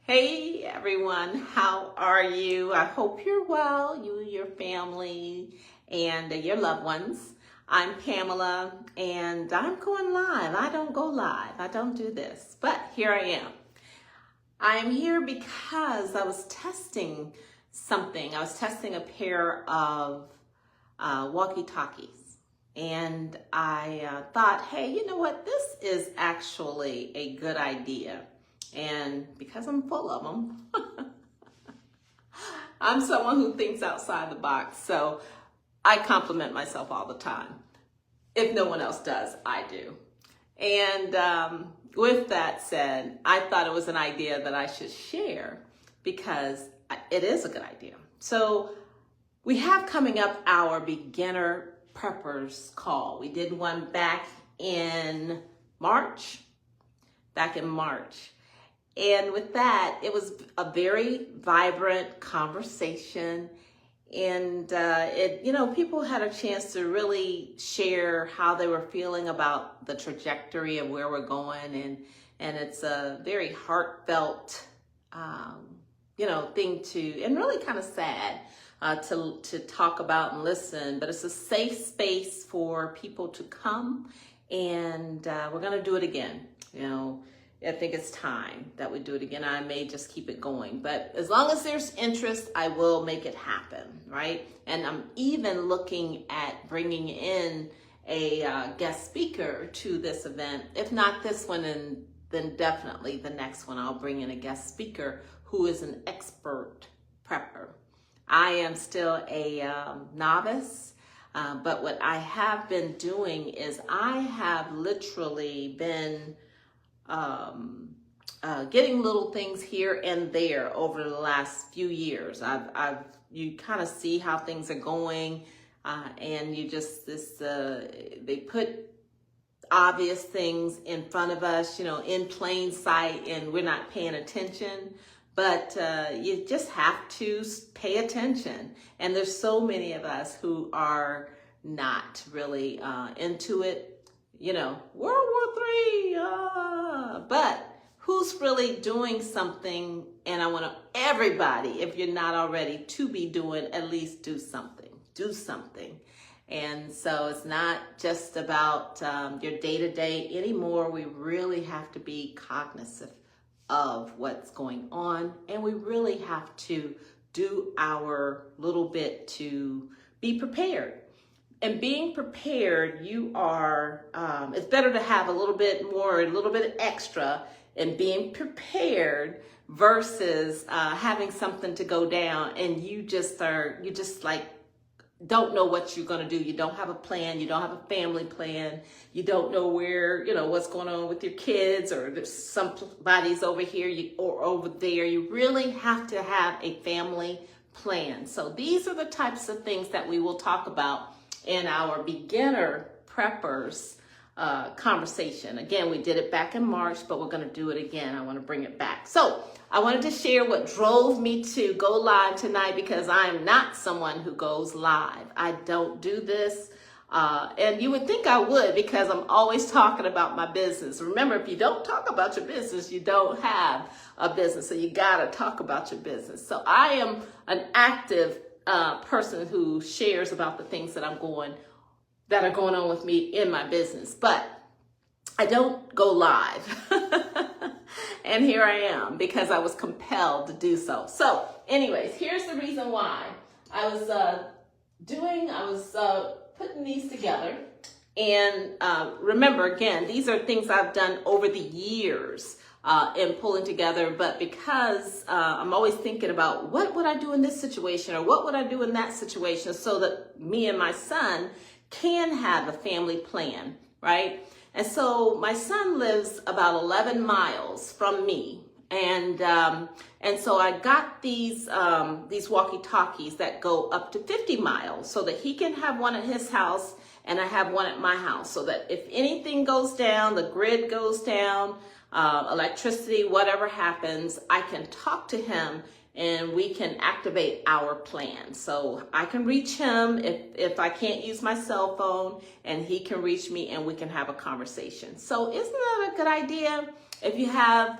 Hey everyone, how are you? I hope you're well, you, your family, and your loved ones. I'm Pamela, and I'm going live. I don't go live. I don't do this, but here I am. I'm here because I was testing something. I was testing a pair of walkie-talkies, and I thought, hey, you know what? This is actually a good idea. And because I'm full of them, I'm someone who thinks outside the box. So I compliment myself all the time. If no one else does, I do. And with that said, I thought it was an idea that I should share because it is a good idea. So we have coming up our beginner preppers call. We did one back in March. And with that, it was a very vibrant conversation. And people had a chance to really share how they were feeling about the trajectory of where we're going. And it's a very heartfelt, thing and really kind of sad to talk about and listen. But it's a safe space for people to come. And we're going to do it again, I think it's time that we do it again. I may just keep it going, but as long as there's interest, I will make it happen, right? And I'm even looking at bringing in a guest speaker to this event. If not this one, then definitely the next one, I'll bring in a guest speaker who is an expert prepper. I am still a novice, but what I have been doing is I have literally been getting little things here and there over the last few years. You kind of see how things are going, and you just they put obvious things in front of us, in plain sight, and we're not paying attention. But you just have to pay attention. And there's so many of us who are not really into it. World War III, but who's really doing something? And I want everybody, if you're not already, to be doing, at least do something. And so it's not just about your day-to-day anymore. We really have to be cognizant of what's going on, and we really have to do our little bit to be prepared. And being prepared, it's better to have a little bit more, a little bit extra in being prepared versus having something to go down and you just don't know what you're going to do. You don't have a plan. You don't have a family plan. You don't know where, what's going on with your kids, or there's somebody's over here or over there. You really have to have a family plan. So these are the types of things that we will talk about in our beginner preppers conversation. Again, we did it back in March, but we're going to do it again. I want to bring it back. So I wanted to share what drove me to go live tonight, because I'm not someone who goes live. I don't do this. And you would think I would, because I'm always talking about my business. Remember, if you don't talk about your business, you don't have a business. So you got to talk about your business. So I am an active person who shares about the things that are going on with me in my business, but I don't go live. And here I am because I was compelled to do so. So anyways, here's the reason why. I was putting these together, and remember, again, these are things I've done over the years in pulling together, but because I'm always thinking about what would I do in this situation, or what would I do in that situation, so that me and my son can have a family plan, right? And so my son lives about 11 miles from me, and so I got these walkie-talkies that go up to 50 miles, so that he can have one at his house and I have one at my house, so that if anything goes down, the grid goes down, electricity, whatever happens, I can talk to him and we can activate our plan. So I can reach him if I can't use my cell phone, and he can reach me and we can have a conversation. So isn't that a good idea? If you have,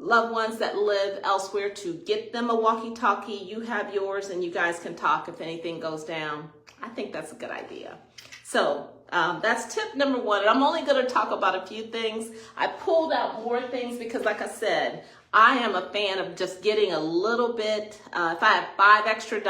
loved ones that live elsewhere to get them a walkie-talkie. You have yours and you guys can talk if anything goes down. I think that's a good idea. So that's tip number one. And I'm only going to talk about a few things. I pulled out more things because, like I said, I am a fan of just getting a little bit. If I have $5 extra,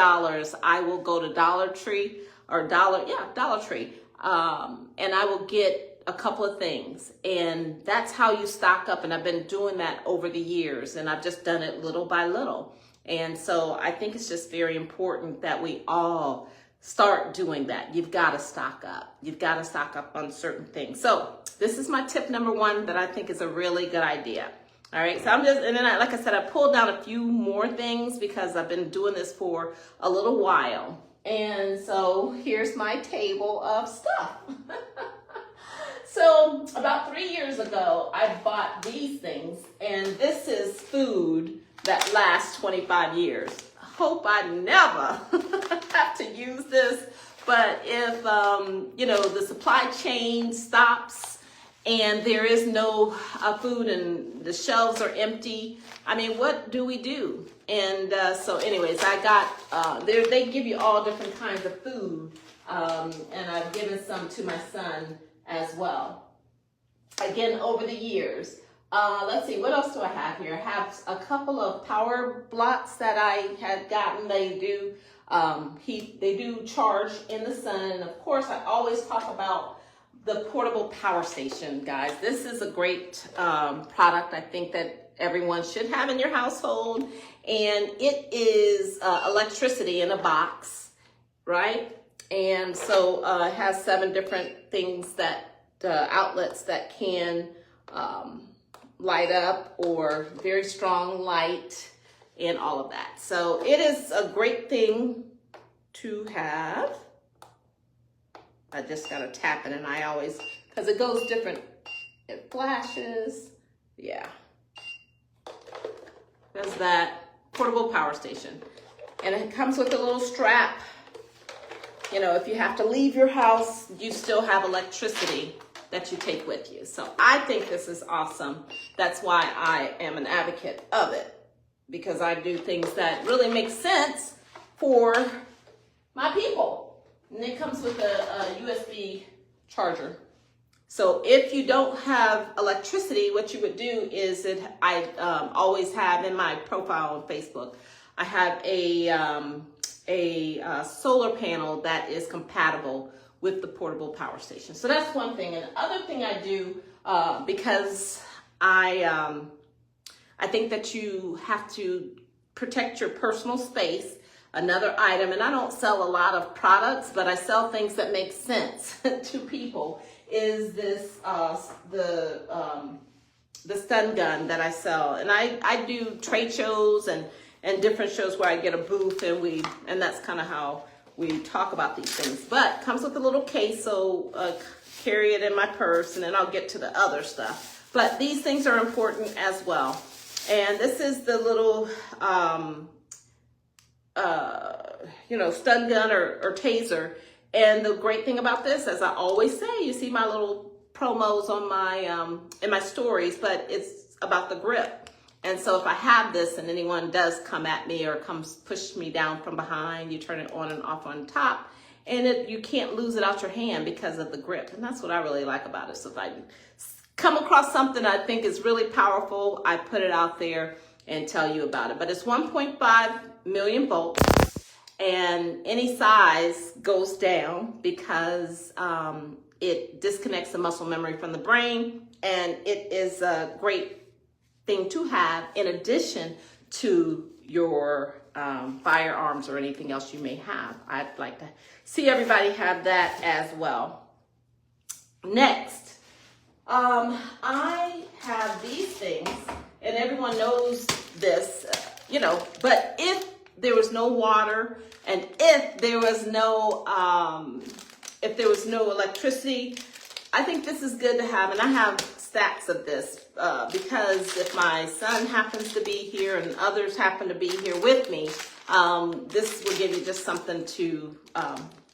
I will go to Dollar Tree Dollar Tree, and I will get a couple of things. And that's how you stock up. And I've been doing that over the years, and I've just done it little by little. And so I think it's just very important that we all start doing that. You've got to stock up. You've got to stock up on certain things. So this is my tip number one that I think is a really good idea. All right, so and then like I said, I pulled down a few more things because I've been doing this for a little while. And so here's my table of stuff. So about 3 years ago, I bought these things, and this is food that lasts 25 years. I hope I never have to use this, but if, the supply chain stops and there is no food and the shelves are empty, I mean, what do we do? And so anyways, I got, they give you all different kinds of food, and I've given some to my son as well. Again, over the years. Let's see, what else do I have here? I have a couple of power blocks that I had gotten. They do charge in the sun. And of course, I always talk about the portable power station, guys. This is a great product I think that everyone should have in your household. And it is electricity in a box, right? And so it has 7 different things that outlets that can light up, or very strong light, and all of that. So it is a great thing to have. I just gotta tap it, and I always, because it goes different, it flashes, yeah. That's that portable power station. And it comes with a little strap. You know, if you have to leave your house, you still have electricity that you take with you. So I think this is awesome. That's why I am an advocate of it, because I do things that really make sense for my people. And it comes with a USB charger. So if you don't have electricity, what you would do is I always have in my profile on Facebook, I have a solar panel that is compatible with the portable power station. So that's one thing. And the other thing I do, because I think that you have to protect your personal space. Another item, and I don't sell a lot of products, but I sell things that make sense to people, is this the stun gun that I sell. And I do trade shows and different shows where I get a booth, and that's kind of how we talk about these things. But it comes with a little case, so carry it in my purse, and then I'll get to the other stuff. But these things are important as well. And this is the little stun gun or taser. And the great thing about this, as I always say, you see my little promos on my in my stories, but it's about the grip. And so if I have this and anyone does come at me or comes push me down from behind, you turn it on and off on top, and you can't lose it out your hand because of the grip. And that's what I really like about it. So if I come across something I think is really powerful, I put it out there and tell you about it. But it's 1.5 million volts, and any size goes down because it disconnects the muscle memory from the brain, and it is a great thing to have in addition to your firearms or anything else you may have. I'd like to see everybody have that as well. Next, I have these things, and everyone knows this, but if there was no water, and if there was no electricity, I think this is good to have. And I have stacks of this because if my son happens to be here and others happen to be here with me, this will give you just something to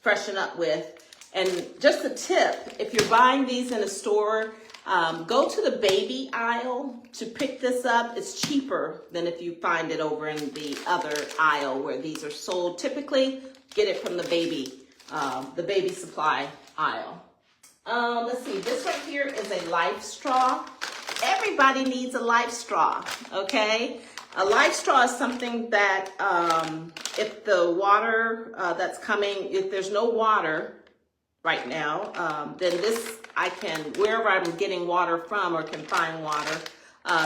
freshen up with. And just a tip, if you're buying these in a store, Go to the baby aisle to pick this up. It's cheaper than if you find it over in the other aisle where these are sold. Typically, get it from the baby supply aisle. Let's see, this right here is a life straw. Everybody needs a life straw, okay? A life straw is something that if the water that's coming, if there's no water right now, then this, I can, wherever I'm getting water from or can find water,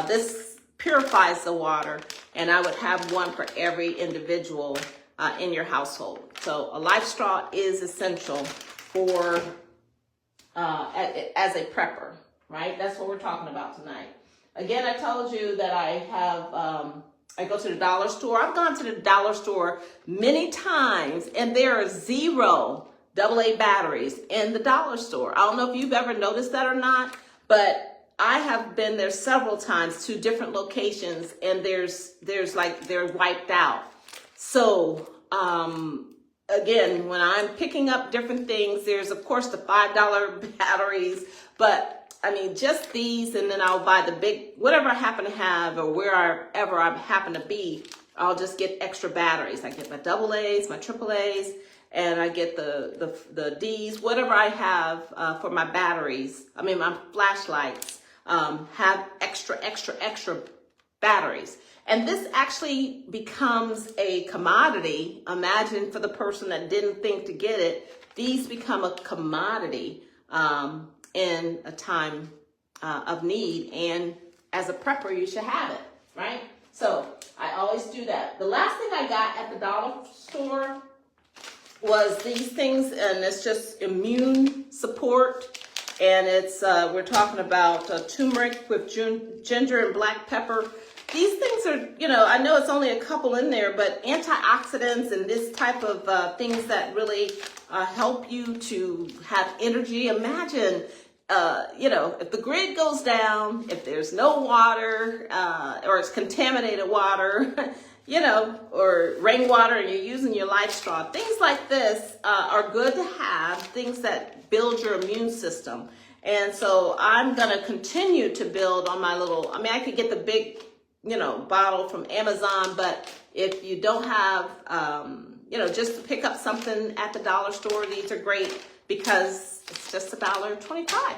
this purifies the water, and I would have one for every individual in your household. So a life straw is essential for, as a prepper, right? That's what we're talking about tonight. Again, I told you that I have, I go to the dollar store. I've gone to the dollar store many times, and there are 0 AA batteries in the dollar store. I don't know if you've ever noticed that or not, but I have been there several times to different locations, and there's like, they're wiped out. So, again, when I'm picking up different things, there's of course the $5 batteries, but I mean, just these, and then I'll buy the big, whatever I happen to have or wherever I happen to be, I'll just get extra batteries. I get my AA's, my AAA's, and I get the D's, whatever I have for my batteries. I mean, my flashlights have extra batteries. And this actually becomes a commodity. Imagine for the person that didn't think to get it, these become a commodity in a time of need. And as a prepper, you should have it, right? So I always do that. The last thing I got at the dollar store was these things, and it's just immune support. And it's, we're talking about turmeric with ginger and black pepper. These things are, you know, I know it's only a couple in there, but antioxidants and this type of things that really help you to have energy. Imagine, you know, if the grid goes down, if there's no water, or it's contaminated water, you know, or rainwater, and you're using your life straw, things like this are good to have, things that build your immune system. And so I'm going to continue to build on my little, I mean, I could get the big, you know, bottle from Amazon, but if you don't have, you know, just to pick up something at the dollar store, these are great because it's just $1.25.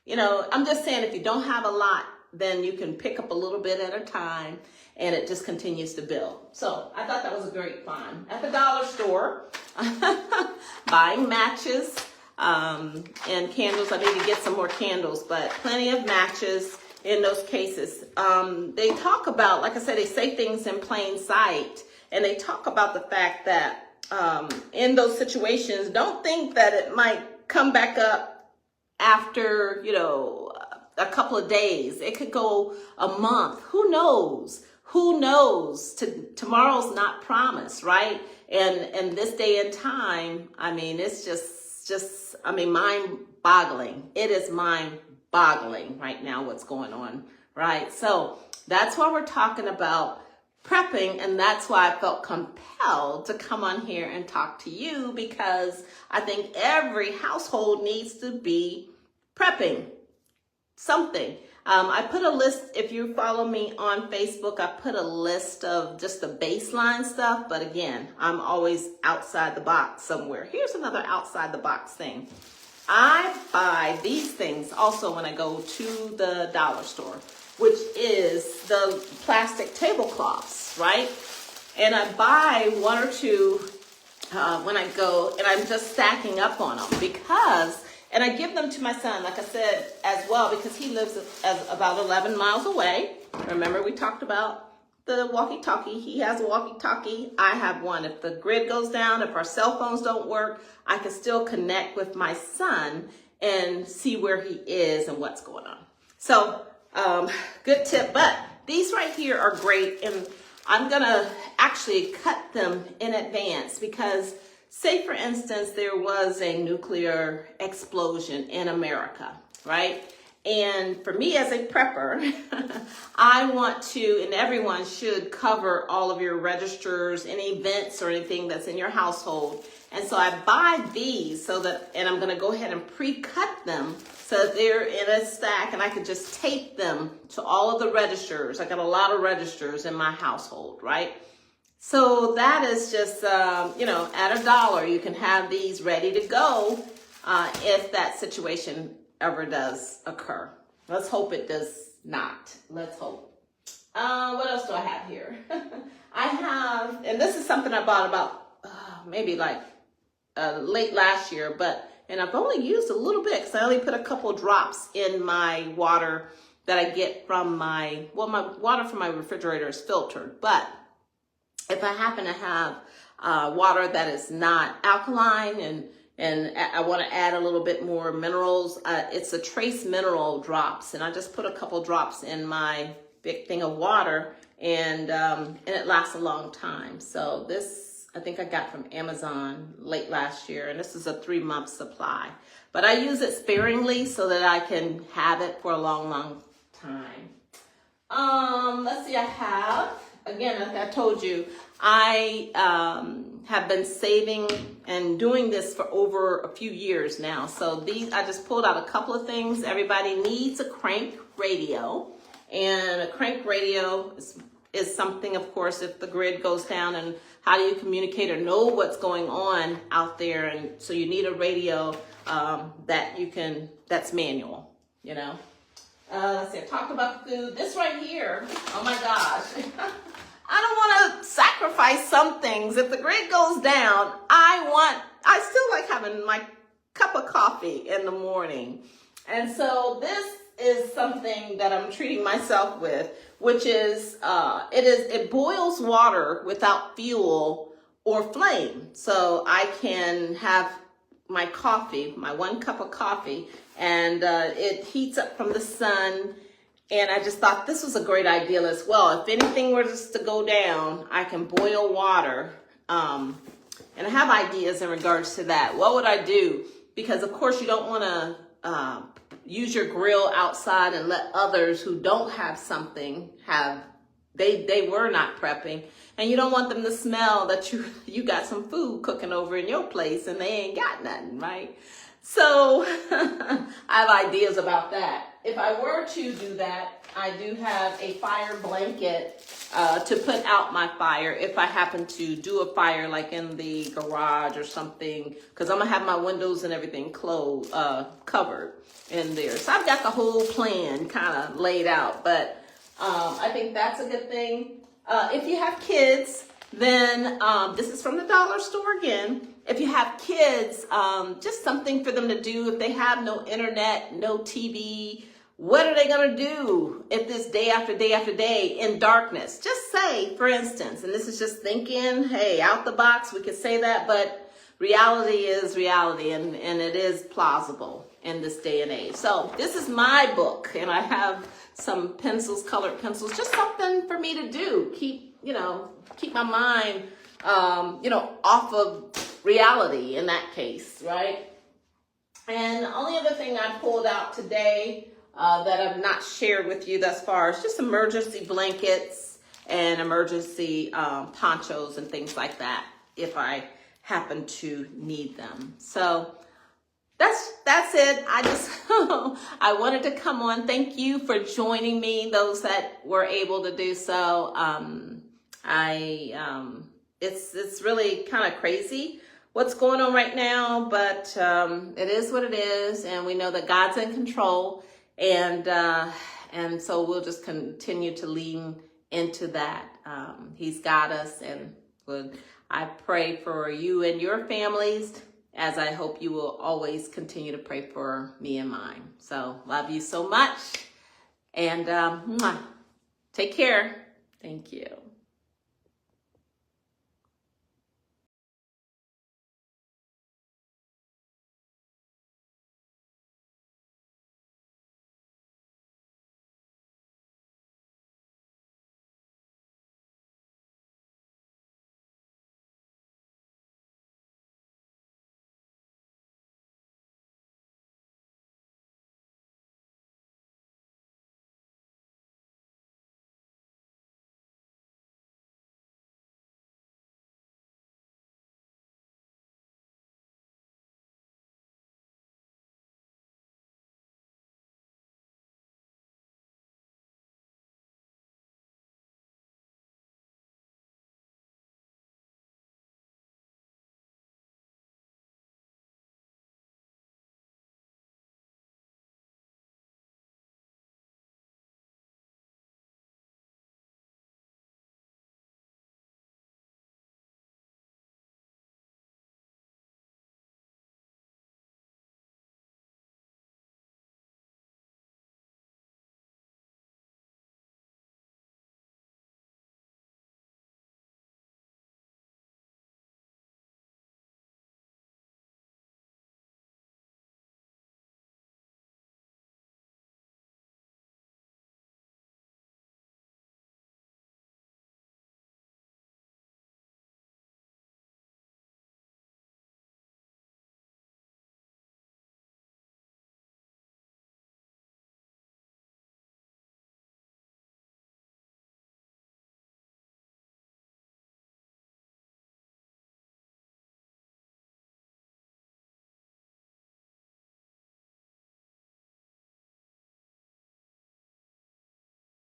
You know, I'm just saying, if you don't have a lot, then you can pick up a little bit at a time, and it just continues to build. So I thought that was a great find. At the dollar store, buying matches and candles. I need to get some more candles, but plenty of matches in those cases. They talk about, like I said, they say things in plain sight, and they talk about the fact that in those situations, don't think that it might come back up after, you know, a couple of days. It could go a month. Who knows? Who knows? Tomorrow's not promised, right? And this day and time, I mean, it's just, I mean, mind-boggling. It is mind-boggling right now what's going on, right? So that's why we're talking about prepping, and that's why I felt compelled to come on here and talk to you, because I think every household needs to be prepping something. I put a list, if you follow me on Facebook, I put a list of just the baseline stuff, but again, I'm always outside the box somewhere. Here's another outside the box thing. I buy these things also when I go to the dollar store, which is the plastic tablecloths, right? And I buy one or two when I go, and I'm just stacking up on them because, and I give them to my son, like I said, as well, because he lives about 11 miles away. Remember, we talked about the walkie-talkie. He has a walkie-talkie. I have one. If the grid goes down, if our cell phones don't work, I can still connect with my son and see where he is and what's going on. So, good tip. But these right here are great, and I'm going to actually cut them in advance because, say, for instance, there was a nuclear explosion in America, right? And for me as a prepper, I want to, and everyone should, cover all of your registers, any events or anything that's in your household. And so I buy these so that, and I'm going to go ahead and pre-cut them so that they're in a stack and I can just tape them to all of the registers. I got a lot of registers in my household, right? So that is just, you know, at $1, you can have these ready to go if that situation ever does occur. Let's hope it does not. Let's hope. What else do I have here? I have, and this is something I bought about maybe like late last year, and I've only used a little bit because I only put a couple drops in my water that I get from my water from my refrigerator is filtered. But if I happen to have water that is not alkaline and I want to add a little bit more minerals, it's a trace mineral drops, and I just put a couple drops in my big thing of water, and it lasts a long time. So this, I think I got from Amazon late last year, and this is a 3-month supply. But I use it sparingly so that I can have it for a long, long time. Let's see, I have, again, like I told you, I have been saving and doing this for over a few years now. So these, I just pulled out a couple of things. Everybody needs a crank radio, and a crank radio is something, of course, if the grid goes down, and how do you communicate or know what's going on out there? And so you need a radio that you can, that's manual, you know. Let's see, I talked about food. This right here, oh my gosh. I don't want to sacrifice some things. If the grid goes down, I still like having my cup of coffee in the morning. And so this is something that I'm treating myself with, which is, it boils water without fuel or flame. So I can have my coffee, my 1 cup of coffee, and it heats up from the sun. And I just thought this was a great idea as well. If anything were just to go down, I can boil water. And I have ideas in regards to that. What would I do? Because of course you don't want to use your grill outside and let others who don't have something have, they were not prepping. And you don't want them to smell that you got some food cooking over in your place and they ain't got nothing, right? So I have ideas about that. If I were to do that, I do have a fire blanket to put out my fire if I happen to do a fire like in the garage or something, because I'm gonna have my windows and everything closed, covered in there. So I've got the whole plan kind of laid out, but I think that's a good thing. If you have kids, then this is from the dollar store again. If you have kids, just something for them to do. If they have no internet, no TV, what are they going to do if this day after day after day in darkness? Just say, for instance, and this is just thinking, hey, out the box, we could say that, but reality is reality, and it is plausible in this day and age. So this is my book, and I have some pencils, colored pencils, just something for me to do. Keep my mind, off of reality in that case, right? And the only other thing I pulled out today that I've not shared with you thus far is just emergency blankets and emergency ponchos and things like that if I happen to need them. So that's it. I just I wanted to come on. Thank you for joining me, those that were able to do so. It's really kind of crazy what's going on right now, but it is what it is, and we know that God's in control, and so we'll just continue to lean into that. He's got us, and I pray for you and your families, as I hope you will always continue to pray for me and mine. So love you so much, and take care. Thank you.